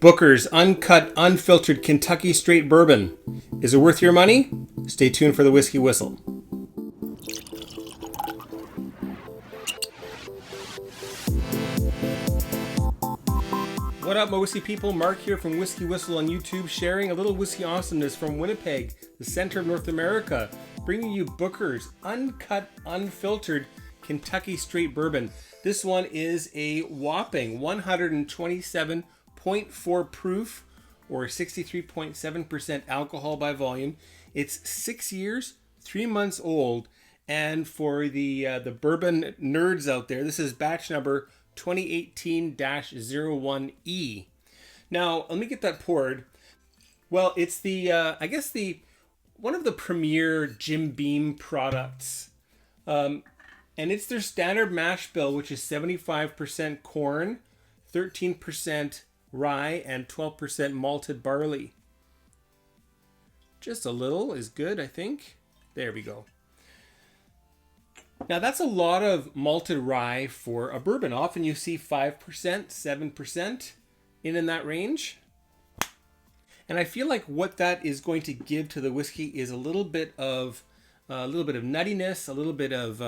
Booker's uncut, unfiltered Kentucky straight bourbon. Is it worth your money? Stay tuned for the Whiskey Whistle. What up, my whiskey people? Mark here from Whiskey Whistle on YouTube, sharing a little whiskey awesomeness from Winnipeg, the center of North America, bringing you Booker's uncut, unfiltered Kentucky straight bourbon. This one is a whopping 127.4 proof or 63.7% alcohol by volume. It's 6 years, 3 months old, and for the bourbon nerds out there, this is batch number 2018-01E. Now, let me get that poured. Well, it's the I guess the one of the premier Jim Beam products. And it's their standard mash bill, which is 75% corn, 13% rye, and 12% malted barley. Just a little is good, I think. There we go. Now that's a lot of malted rye for a bourbon. Often you see 5%, 7% in that range. And I feel like what that is going to give to the whiskey is a little bit of nuttiness, a little bit of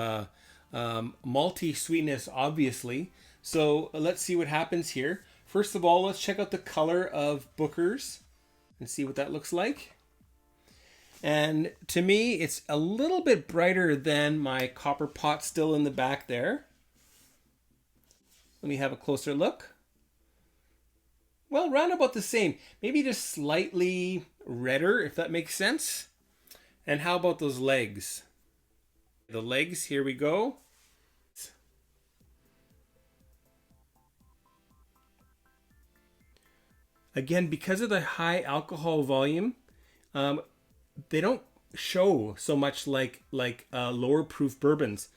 malty sweetness, obviously. So let's see what happens here. First of all, let's check out the color of Booker's and see what that looks like. And to me, it's a little bit brighter than my copper pot still in the back there. Let me have a closer look. Well, round about the same. Maybe just slightly redder, if that makes sense. And how about those legs? The legs, here we go. Again, because of the high alcohol volume, they don't show so much like lower proof bourbons,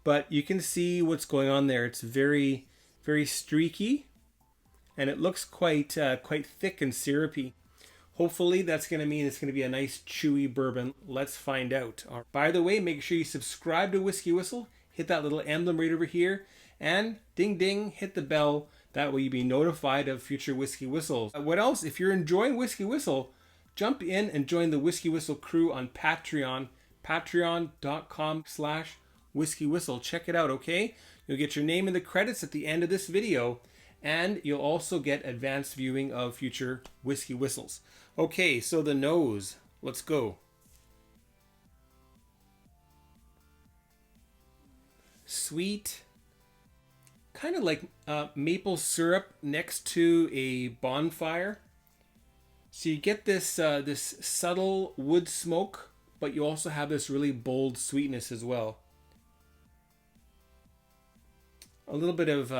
but you can see what's going on there. It's very, very streaky, and it looks quite thick and syrupy. Hopefully that's going to mean it's going to be a nice chewy bourbon. Let's find out. By the way, make sure you subscribe to Whiskey Whistle. Hit that little emblem right over here, and ding ding, hit the bell. That way you'll be notified of future Whiskey Whistles. What else? If you're enjoying Whiskey Whistle, jump in and join the Whiskey Whistle crew on Patreon, patreon.com/whiskywhistle. Check it out, okay? You'll get your name in the credits at the end of this video, and you'll also get advanced viewing of future Whiskey Whistles. Okay, so the nose. Let's go. Sweet. Kind of like maple syrup next to a bonfire. So you get this this subtle wood smoke, but you also have this really bold sweetness as well. A little bit of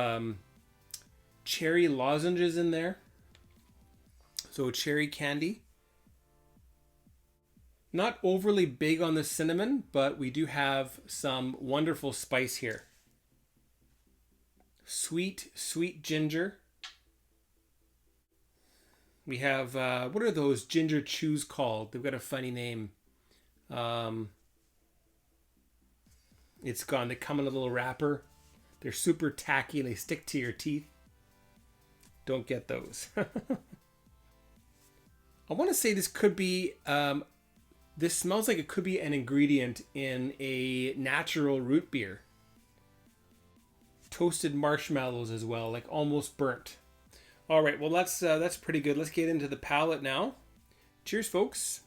cherry lozenges in there. So cherry candy. Not overly big on the cinnamon, but we do have some wonderful spice here. Sweet, sweet ginger. We have, what are those ginger chews called? They've got a funny name. It's gone. They come in a little wrapper. They're super tacky and they stick to your teeth. Don't get those. I want to say this could be, this smells like it could be an ingredient in a natural root beer. Toasted marshmallows as well, like almost burnt. All right, well that's pretty good. Let's get into the palate now. Cheers, folks.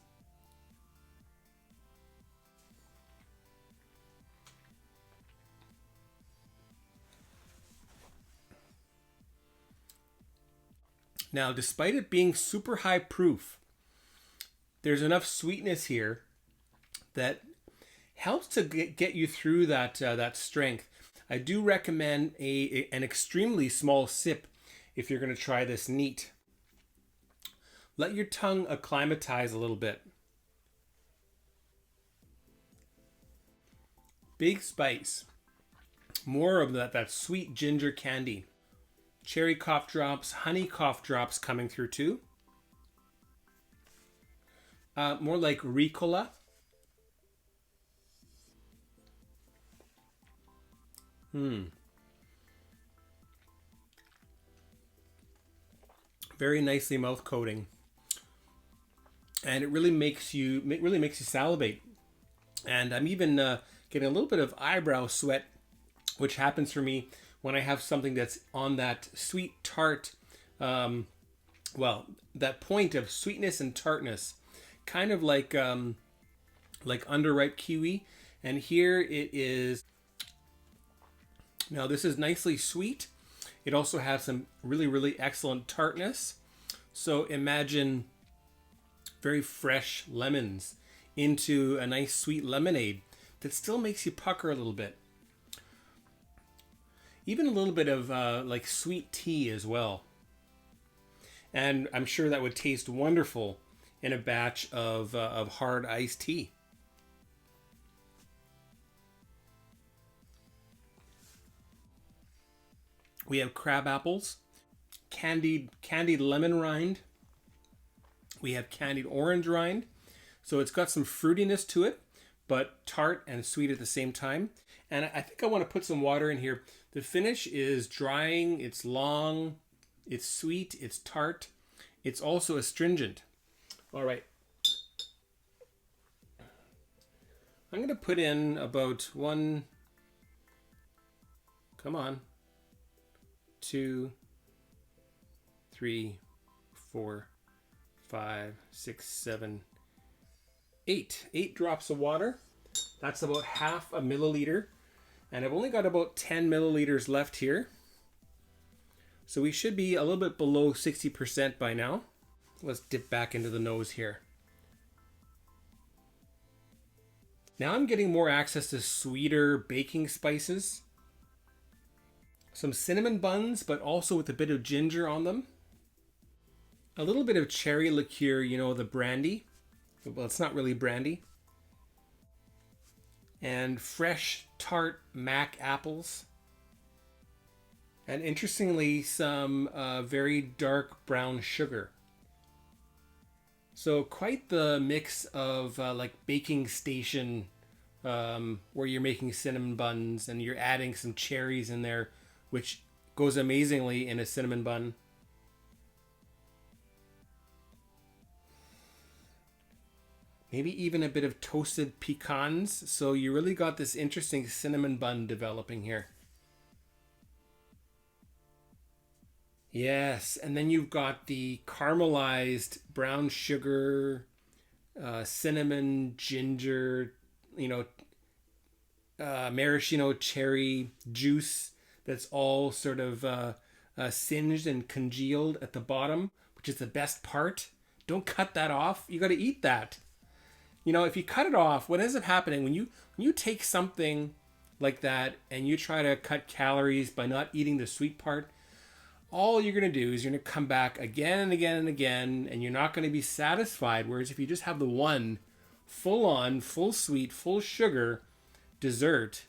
Now, despite it being super high proof, there's enough sweetness here that helps to get you through that strength. I do recommend an extremely small sip if you're going to try this neat. Let your tongue acclimatize a little bit. Big spice. More of that sweet ginger candy. Cherry cough drops, honey cough drops coming through too. More like Ricola. Very nicely mouth coating. And it really makes you salivate. And I'm even getting a little bit of eyebrow sweat, which happens for me when I have something that's on that sweet tart, that point of sweetness and tartness, kind of like underripe kiwi. And here it is. Now this is nicely sweet. It also has some really, really excellent tartness. So imagine very fresh lemons into a nice sweet lemonade that still makes you pucker a little bit. Even a little bit of like sweet tea as well. And I'm sure that would taste wonderful in a batch of hard iced tea. We have crab apples, candied lemon rind. We have candied orange rind. So it's got some fruitiness to it, but tart and sweet at the same time. And I think I want to put some water in here. The finish is drying, it's long, it's sweet, it's tart. It's also astringent. All right. I'm going to put in about 2, 3, 4, 5, 6, 7, 8. 8 drops of water. That's about half a milliliter. And I've only got about 10 milliliters left here. So we should be a little bit below 60% by now. Let's dip back into the nose here. Now I'm getting more access to sweeter baking spices. Some cinnamon buns, but also with a bit of ginger on them. A little bit of cherry liqueur, you know, the brandy. Well, it's not really brandy. And fresh, tart Mac apples. And interestingly, some very dark brown sugar. So quite the mix of like baking station where you're making cinnamon buns and you're adding some cherries in there, which goes amazingly in a cinnamon bun. Maybe even a bit of toasted pecans. So you really got this interesting cinnamon bun developing here. Yes, and then you've got the caramelized brown sugar, cinnamon, ginger, maraschino cherry juice that's all sort of singed and congealed at the bottom, which is the best part. Don't cut that off. You got to eat that. If you cut it off, what ends up happening when you take something like that and you try to cut calories by not eating the sweet part, all you're going to do is you're going to come back again and again and again, and you're not going to be satisfied. Whereas if you just have the one full-on, full sweet, full sugar dessert,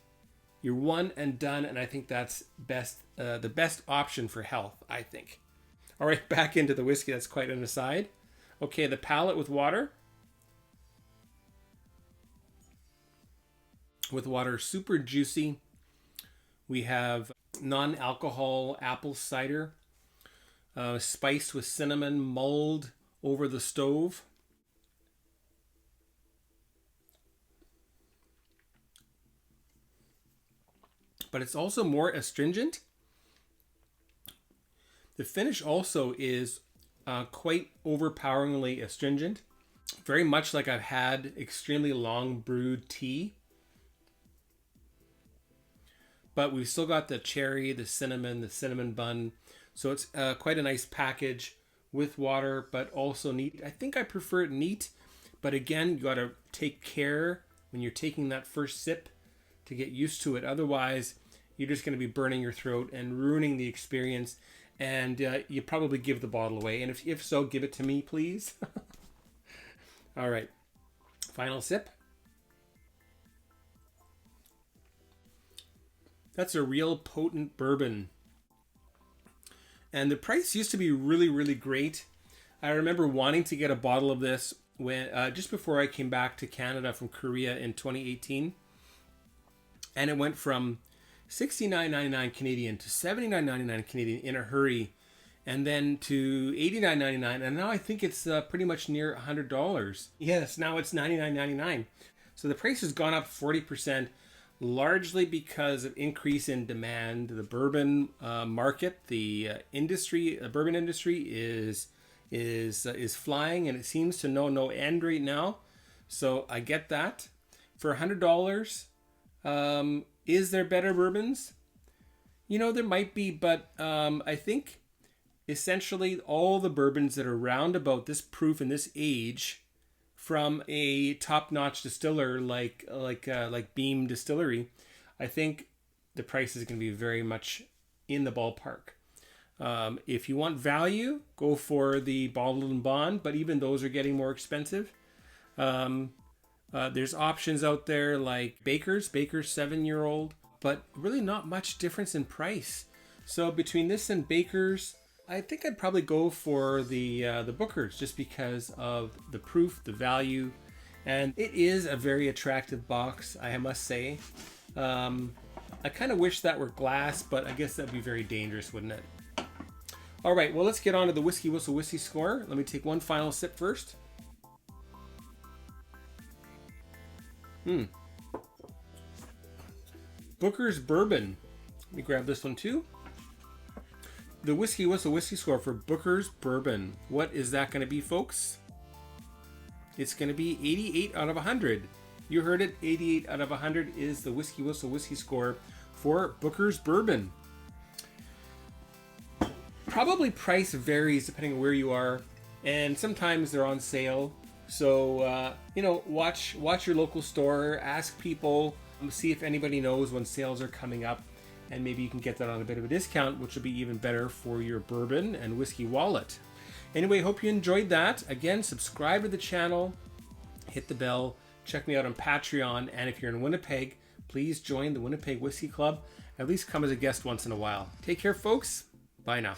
you're one and done. And I think that's the best option for health, I think. All right, back into the whiskey. That's quite an aside. Okay, the palate with water. With water, super juicy. We have non-alcohol apple cider, spiced with cinnamon, mulled over the stove. But it's also more astringent. The finish also is quite overpoweringly astringent. Very much like I've had extremely long brewed tea. But we've still got the cherry, the cinnamon bun. So it's quite a nice package with water, but also neat. I think I prefer it neat. But again, you got to take care when you're taking that first sip to get used to it. Otherwise, you're just going to be burning your throat and ruining the experience. And you probably give the bottle away. And if so, give it to me, please. All right. Final sip. That's a real potent bourbon. And the price used to be really, really great. I remember wanting to get a bottle of this when just before I came back to Canada from Korea in 2018. And it went from $69.99 Canadian to $79.99 Canadian in a hurry. and then to $89.99, and now I think it's pretty much near $100. Yes, now it's $99.99. So the price has gone up 40%, largely because of increase in demand. The bourbon market, the bourbon industry is flying, and it seems to know no end right now. So I get that. For $100, is there better bourbons? You know, there might be, but I think essentially all the bourbons that are round about this proof and this age, from a top-notch distiller like Beam Distillery, I think the price is going to be very much in the ballpark. If you want value, go for the bottled and bond, but even those are getting more expensive. There's options out there like Baker's 7-year-old, but really not much difference in price. So between this and Baker's, I think I'd probably go for the Booker's, just because of the proof, the value, and it is a very attractive box, I must say. I kind of wish that were glass, but I guess that'd be very dangerous, wouldn't it? All right, well, let's get on to the WhiskyWhistle Whiskey Score. Let me take one final sip first. Booker's Bourbon. Let me grab this one too. The WhiskyWhistle Whiskey Score for Booker's Bourbon. What is that going to be, folks? It's going to be 88 out of 100. You heard it, 88 out of 100 is the WhiskyWhistle Whiskey Score for Booker's Bourbon. Probably price varies depending on where you are, and sometimes they're on sale. So, watch your local store, ask people, see if anybody knows when sales are coming up, and maybe you can get that on a bit of a discount, which will be even better for your bourbon and whiskey wallet. Anyway, hope you enjoyed that. Again, subscribe to the channel, hit the bell, check me out on Patreon, and if you're in Winnipeg, please join the Winnipeg Whiskey Club. At least come as a guest once in a while. Take care, folks. Bye now.